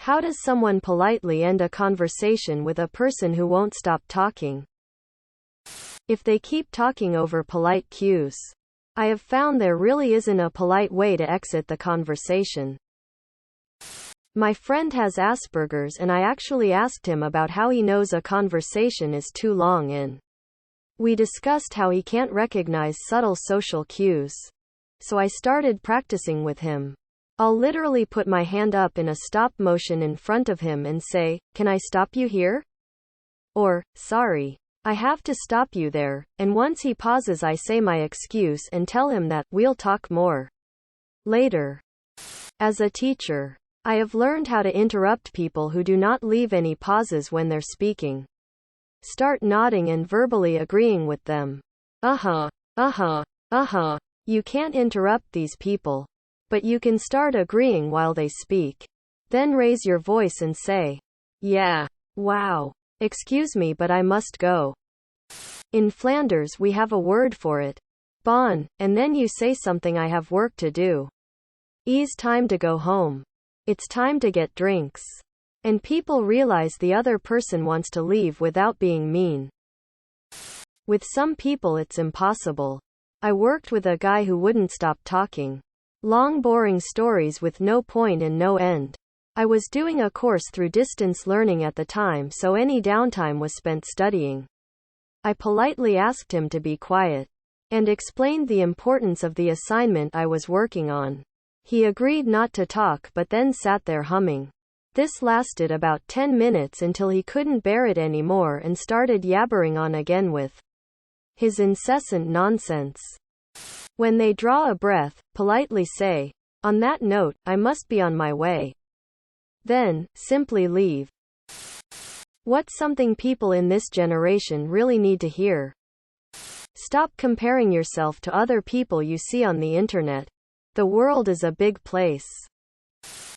How does someone politely end a conversation with a person who won't stop talking? If they keep talking over polite cues. I have found there really isn't a polite way to exit the conversation. My friend has Asperger's and I actually asked him about how he knows a conversation is too long in. We discussed how he can't recognize subtle social cues. So I started practicing with him. I'll literally put my hand up in a stop motion in front of him and say, "Can I stop you here?" Or, "Sorry, I have to stop you there," and once he pauses I say my excuse and tell him that, "We'll talk more later." As a teacher, I have learned how to interrupt people who do not leave any pauses when they're speaking. Start nodding and verbally agreeing with them. Uh-huh, uh-huh, uh-huh. You can't interrupt these people. But you can start agreeing while they speak. Then raise your voice and say, "Yeah, wow. Excuse me, but I must go." In Flanders we have a word for it. Bon, and then you say something, "I have work to do. It's time to go home. It's time to get drinks." And people realize the other person wants to leave without being mean. With some people it's impossible. I worked with a guy who wouldn't stop talking. Long boring stories with no point and no end. I was doing a course through distance learning at the time, so any downtime was spent studying. I politely asked him to be quiet and explained the importance of the assignment I was working on. He agreed not to talk but then sat there humming. This lasted about 10 minutes until he couldn't bear it anymore and started yabbering on again with his incessant nonsense. When they draw a breath, politely say, "On that note, I must be on my way." Then, simply leave. What's something people in this generation really need to hear? Stop comparing yourself to other people you see on the internet. The world is a big place.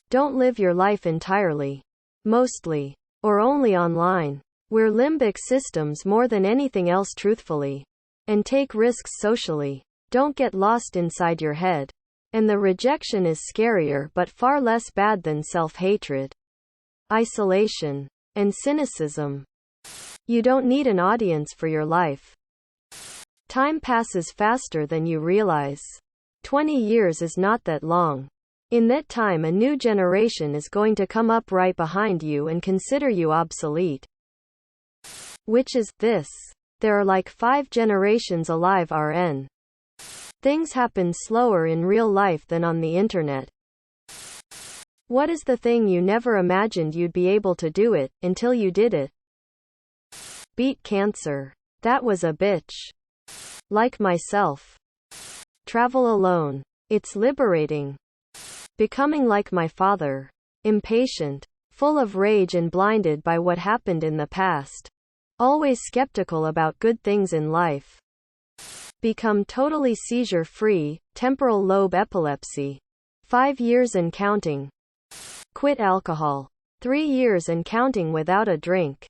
Don't live your life entirely, mostly, or only online. We're limbic systems more than anything else truthfully. And take risks socially. Don't get lost inside your head. And the rejection is scarier but far less bad than self-hatred, isolation, and cynicism. You don't need an audience for your life. Time passes faster than you realize. 20 years is not that long. In that time a new generation is going to come up right behind you and consider you obsolete. Which is this. There are like 5 generations alive RN. Things happen slower in real life than on the internet. What is the thing you never imagined you'd be able to do it, until you did it? Beat cancer. That was a bitch. Like myself. Travel alone. It's liberating. Becoming like my father. Impatient. Full of rage and blinded by what happened in the past. Always skeptical about good things in life. Become totally seizure-free, temporal lobe epilepsy. 5 years and counting. Quit alcohol. 3 years and counting without a drink.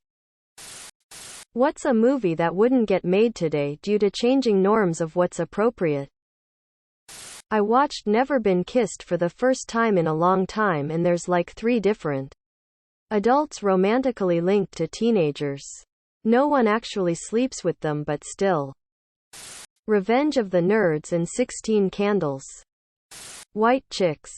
What's a movie that wouldn't get made today due to changing norms of what's appropriate? I watched Never Been Kissed for the first time in a long time and there's like 3 different adults romantically linked to teenagers. No one actually sleeps with them but still. Revenge of the Nerds and 16 Candles. White Chicks.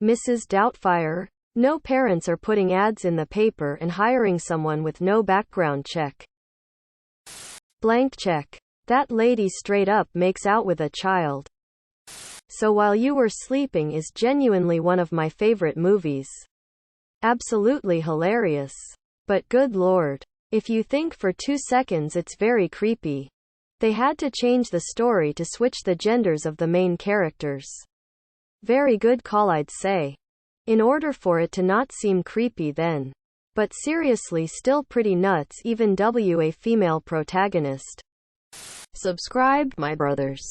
Mrs. Doubtfire. No parents are putting ads in the paper and hiring someone with no background check. Blank check. That lady straight up makes out with a child. So While You Were Sleeping is genuinely one of my favorite movies. Absolutely hilarious. But good lord. If you think for 2 seconds it's very creepy. They had to change the story to switch the genders of the main characters. Very good call, I'd say. In order for it to not seem creepy then. But seriously, still pretty nuts, even a female protagonist. Subscribe, my brothers.